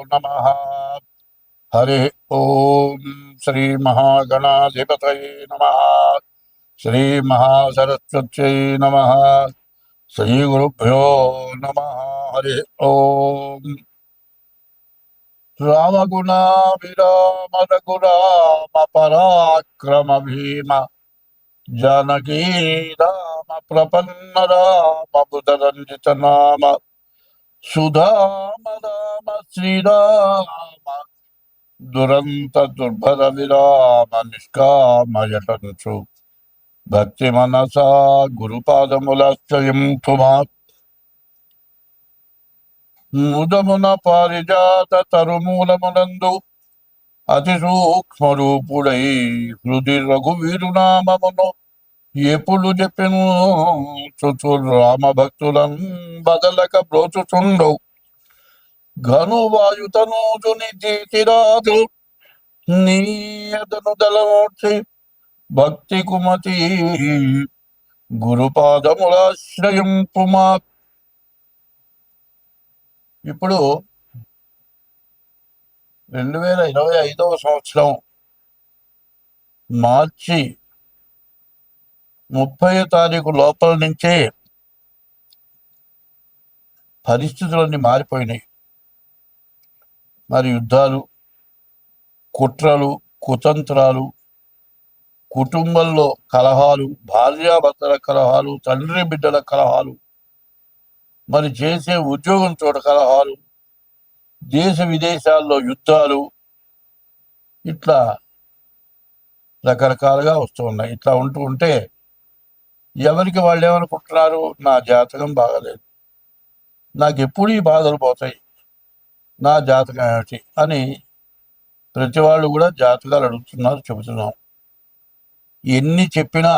नमः। हरि ओम श्री महागणाधिपतये नमः। श्री महासरस्वत्यै नमः। श्री गुरुभ्यो नमः। हरि ओम रामगुणाभिराम रघुराम पराक्रम भीम जानकी राम प्रपन्न राम बुधरंजित नाम सुधाम राम श्रीराम दुरंत दुर्भर विराम निष्कामयटंसु भक्ति मनसा गुरुपादमुलाश्रयं तुमा मुदमुन पारिजात तरुमूलमुనందు అతి సూక్ష్మరూపుడై హృది రఘువీరునామమును ఎప్పుడు చెప్పెను చుచు రామ భక్తులం బదలక బ్రోచుచుండు ఘనువాయుతనూజుని తీతిరాజు నీయదను దళమూర్చి భక్తి కుమతి గురుపాదములాశ్రయం పుమా. ఇప్పుడు 2025వ సంవత్సరం మార్చి 30వ తారీఖు లోపల నుంచే పరిస్థితులన్నీ మారిపోయినాయి. మరి యుద్ధాలు, కుట్రలు, కుతంత్రాలు, కుటుంబంలో కలహాలు, భార్యాభర్తల కలహాలు, తండ్రి బిడ్డల కలహాలు, మరి చేసే ఉద్యోగం చోట కలహాలు, దేశ విదేశాల్లో యుద్ధాలు, ఇట్లా రకరకాలుగా వస్తున్నాయి. ఇట్లా ఉంటే ఎవరికి వాళ్ళు ఏమనుకుంటున్నారు, నా జాతకం బాగలేదు, నాకు ఎప్పుడు ఈ బాధలు పోతాయి, నా జాతకం ఏమిటి అని ప్రతి వాళ్ళు కూడా జాతకాలు అడుగుతున్నారు, చెబుతున్నాం. ఎన్ని చెప్పినా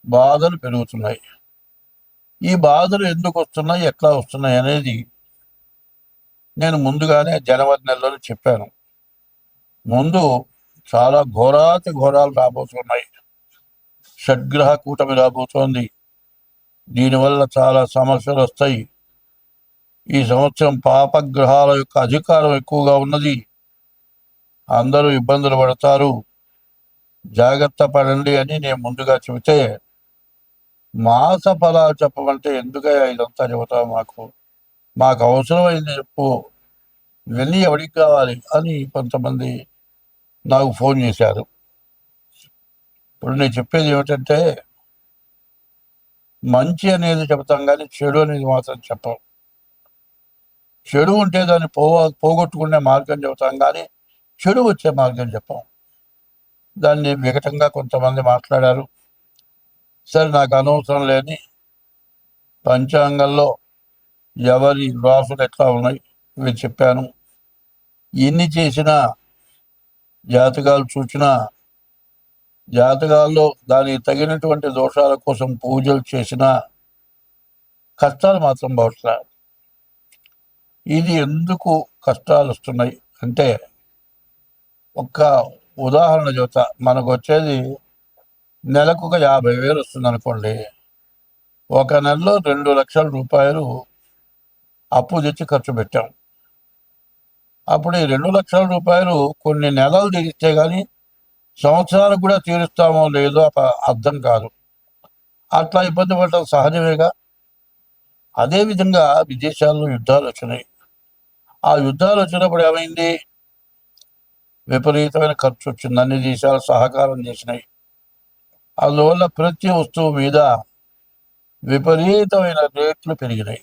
బాధలు పెరుగుతున్నాయి. ఈ బాధలు ఎందుకు వస్తున్నాయి, ఎట్లా వస్తున్నాయి అనేది నేను ముందుగానే జనవరి నెలలో చెప్పాను. ముందు చాలా ఘోరాతి ఘోరాలు రాబోతున్నాయి. షడ్గ్రహ కూటమి రాబోతోంది. దీనివల్ల చాలా సమస్యలు వస్తాయి. ఈ సంవత్సరం పాపగ్రహాల యొక్క అధికారం ఎక్కువగా ఉన్నది. అందరూ ఇబ్బందులు పడతారు, జాగ్రత్త పడండి అని నేను ముందుగా చెబితే, మాస ఫలాలు చెప్పమంటే ఎందుకయ్యా ఇదంతా చెబుతావు, మాకు అవసరమైంది చెప్పు, ఇవన్నీ ఎవరికి కావాలి అని కొంతమంది నాకు ఫోన్ చేశారు. ఇప్పుడు నేను చెప్పేది ఏమిటంటే, మంచి అనేది చెబుతాం కానీ చెడు అనేది మాత్రం చెప్పం. చెడు ఉంటే దాన్ని పోగొట్టుకునే మార్గం చెబుతాం కానీ చెడు వచ్చే మార్గం చెప్పాం. దాన్ని వికటంగా కొంతమంది మాట్లాడారు. సరే, నాకు అనవసరం లేని పంచాంగంలో ఎవరి రాసులు ఎట్లా ఉన్నాయి ఇవి చెప్పాను. ఎన్ని చేసినా, జాతకాలు చూసినా, జాతకాల్లో దానికి తగినటువంటి దోషాల కోసం పూజలు చేసినా కష్టాలు మాత్రం పడట్లేదు. ఇది ఎందుకు కష్టాలు వస్తున్నాయి అంటే, ఒక్క ఉదాహరణ చెబుతా. మనకు వచ్చేది నెలకు ఒక 50,000 వస్తుంది అనుకోండి. ఒక నెలలో 2 లక్షల రూపాయలు అప్పు తెచ్చి ఖర్చు పెట్టాం. అప్పుడు ఈ 2 లక్షల రూపాయలు కొన్ని నెలలు తీరిస్తే కానీ సంవత్సరాలకు కూడా తీరుస్తామో లేదో అర్థం కాదు. అట్లా ఇబ్బంది పడటం సహజమేగా. అదేవిధంగా విదేశాల్లో యుద్ధాలు వచ్చినాయి. ఆ యుద్ధాలు వచ్చినప్పుడు ఏమైంది, విపరీతమైన ఖర్చు వచ్చింది. అన్ని దేశాలు సహకారం చేసినాయి. అందువల్ల ప్రతి వస్తువు మీద విపరీతమైన రేట్లు పెరిగినాయి.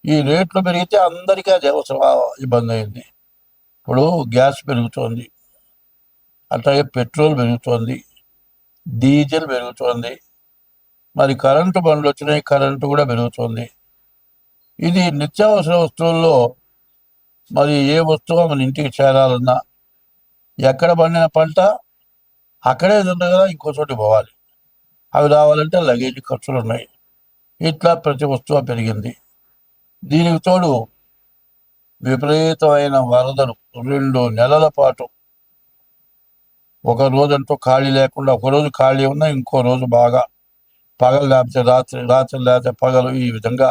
ఈ రేట్లు పెరిగితే అందరికీ అది అవసరం, ఇబ్బంది అయింది. ఇప్పుడు గ్యాస్ పెరుగుతోంది, అట్లాగే పెట్రోల్ పెరుగుతోంది, డీజిల్ పెరుగుతోంది, మరి కరెంటు బండ్లు వచ్చినాయి, కరెంటు కూడా పెరుగుతోంది. ఇది నిత్యావసర వస్తువుల్లో మరి ఏ వస్తువు మన ఇంటికి చేరాలన్నా, ఎక్కడ పండిన పంట అక్కడే తిండగా ఇంకో చోటు పోవాలి. అవి రావాలంటే లగేజ్ ఖర్చులు ఉన్నాయి. ఇట్లా ప్రతి వస్తువు పెరిగింది. దీనికి తోడు విపరీతమైన వరదలు 2 నెలల పాటు, ఒక రోజంటూ ఖాళీ లేకుండా, ఒకరోజు ఖాళీ ఉన్నా ఇంకో రోజు బాగా, పగలు లేకపోతే రాత్రి, రాత్రి లేకపోతే పగలు, ఈ విధంగా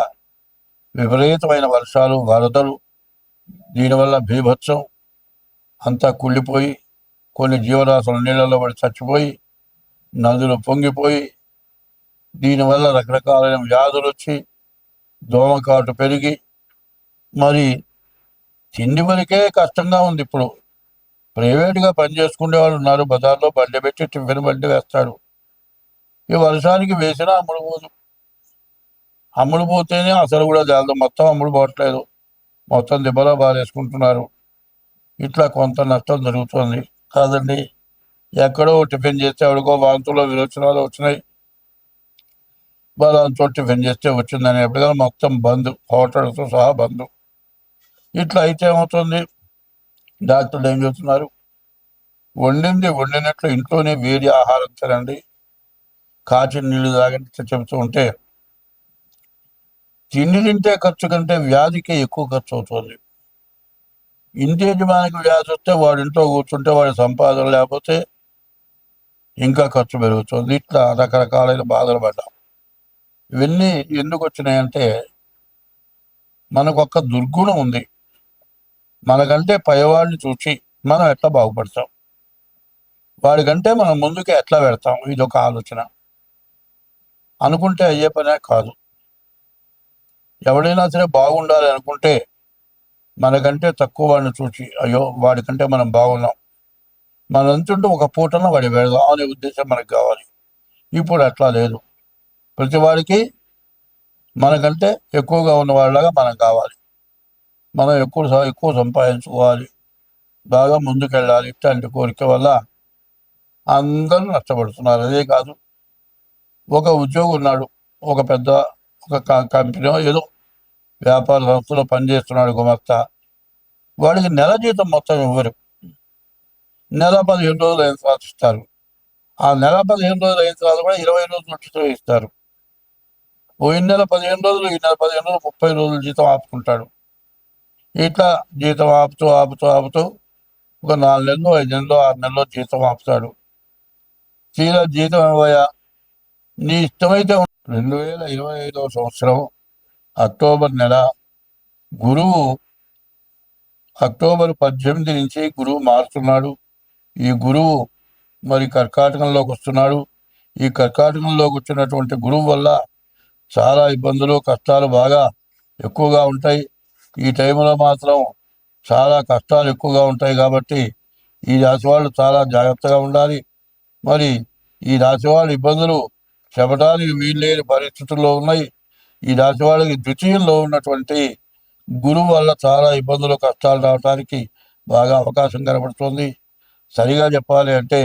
విపరీతమైన వర్షాలు, వరదలు దీనివల్ల బీభత్సం అంతా కుళ్ళిపోయి కొన్ని జీవరాశులు నీళ్ళలో పడి చచ్చిపోయి నదులు పొంగిపోయి దీనివల్ల రకరకాలైన వ్యాధులు వచ్చి దోమకాటు పెరిగి మరి తిండి వరకే కష్టంగా ఉంది. ఇప్పుడు ప్రైవేటుగా పని చేసుకునే వాళ్ళు ఉన్నారు, బజార్లో బండి పెట్టి టిఫిన్ బండి వేస్తాడు. ఈ వర్షానికి వేసినా అమ్ముడు పోదు. అమ్ముడు పోతేనే అసలు కూడా జాలదు, మొత్తం అమ్ముడు పోవట్లేదు, మొత్తం దిబ్బలో బారేసుకుంటున్నారు. ఇట్లా కొంత నష్టం జరుగుతుంది కాదండి. ఎక్కడో టిఫిన్ చేస్తే ఎవరికో వాంతులో విరోచనాలు వచ్చినాయి, బలాంతో టిఫిన్ చేస్తే వచ్చిందని ఎప్పటికైనా మొత్తం బంద్, హోటల్తో సహా బంద్. ఇట్లా అయితే ఏమవుతుంది, డాక్టర్లు ఏం చెబుతున్నారు, వండినట్లు ఇంట్లోనే వేడి ఆహారం తినండి, కాచిన నీళ్లు తాగండి చెబుతూ ఉంటే తిండి తింటే ఖర్చు కంటే వ్యాధికి ఎక్కువ ఖర్చు అవుతుంది. ఇంటి యజమానికి వ్యాధి వస్తే వాడి ఇంట్లో కూర్చుంటే వాడి సంపాదన లేకపోతే ఇంకా ఖర్చు పెరుగుతుంది. ఇట్లా రకరకాలైన బాధలు పడ్డాం. ఇవన్నీ ఎందుకు వచ్చినాయంటే మనకొక్క దుర్గుణం ఉంది. మనకంటే పైవాడిని చూసి మనం ఎట్లా బాగుపడతాం, వాడికంటే మనం ముందుకే ఎట్లా పెడతాం, ఇదొక ఆలోచన. అనుకుంటే అయ్యే పనే కాదు. ఎవడైనా సరే బాగుండాలి అనుకుంటే మనకంటే తక్కువ వాడిని చూసి అయ్యో వాడికంటే మనం బాగున్నాం, మనం ఎంతుంటే ఒక పూటన వాడి పెడదాం అనే ఉద్దేశం మనకు కావాలి. ఇప్పుడు అట్లా లేదు. ప్రతి వాడికి మనకంటే ఎక్కువగా ఉన్న వాళ్ళలాగా మనం కావాలి, మనం ఎక్కువ సంపాదించుకోవాలి, బాగా ముందుకెళ్ళాలి. ఇట్లాంటి కోరిక వల్ల అందరూ నష్టపడుతున్నారు. అదే కాదు, ఒక ఉద్యోగి ఉన్నాడు, ఒక పెద్ద కంపెనీ ఏదో వ్యాపార సంస్థలో పనిచేస్తున్నాడు గుమస్తా. వాడికి నెల జీతం మొత్తం ఇవ్వరు, నెల 15 రోజులు అయిన తర్వాత ఇస్తారు. ఆ నెల 15 రోజులు అయిన తర్వాత కూడా 20 రోజులు ఉచితం ఇస్తారు. పోయిన నెల 15 రోజులు, ఈ నెల 15 రోజులు, 30 రోజులు జీతం ఆపుకుంటాడు. ఇట్లా జీతం ఆపుతూ ఆపుతూ ఆపుతూ ఒక 4 నెలలు, 5 నెలలు, 6 నెలలు జీతం ఆపుతాడు. తీరా జీతం ఇవ్వయా, నీ ఇష్టమైతే 2025వ సంవత్సరం అక్టోబర్ నెల గురువు అక్టోబర్ 18 నుంచి గురువు మారుతున్నాడు. ఈ గురువు మరి కర్కాటకంలోకి వస్తున్నాడు. ఈ కర్కాటకంలోకి వచ్చినటువంటి గురువు వల్ల చాలా ఇబ్బందులు, కష్టాలు బాగా ఎక్కువగా ఉంటాయి. ఈ టైంలో మాత్రం చాలా కష్టాలు ఎక్కువగా ఉంటాయి. కాబట్టి ఈ రాశి వాళ్ళు చాలా జాగ్రత్తగా ఉండాలి. మరి ఈ రాశి వాళ్ళ ఇబ్బందులు చెప్పడానికి వీల్లేని పరిస్థితుల్లో ఉన్నాయి. ఈ రాశి వాళ్ళకి ద్వితీయంలో ఉన్నటువంటి గురువు వల్ల చాలా ఇబ్బందులు, కష్టాలు రావడానికి బాగా అవకాశం కనబడుతుంది. సరిగా చెప్పాలి అంటే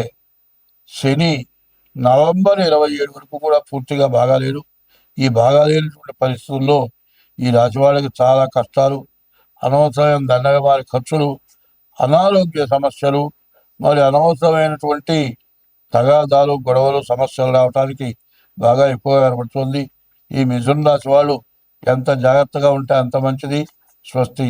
శని నవంబర్ 27 వరకు కూడా పూర్తిగా బాగాలేడు. ఈ బాగాలేనటువంటి పరిస్థితుల్లో ఈ రాశి వాళ్ళకి చాలా కష్టాలు, అనవసరమైన దండగమారి ఖర్చులు, అనారోగ్య సమస్యలు, మరి అనవసరమైనటువంటి తగాదాలు, గొడవలు, సమస్యలు రావడానికి బాగా ఎక్కువగా కనబడుతుంది. ఈ మిథున రాశి వాళ్ళు ఎంత జాగ్రత్తగా ఉంటే అంత మంచిది. స్వస్తి.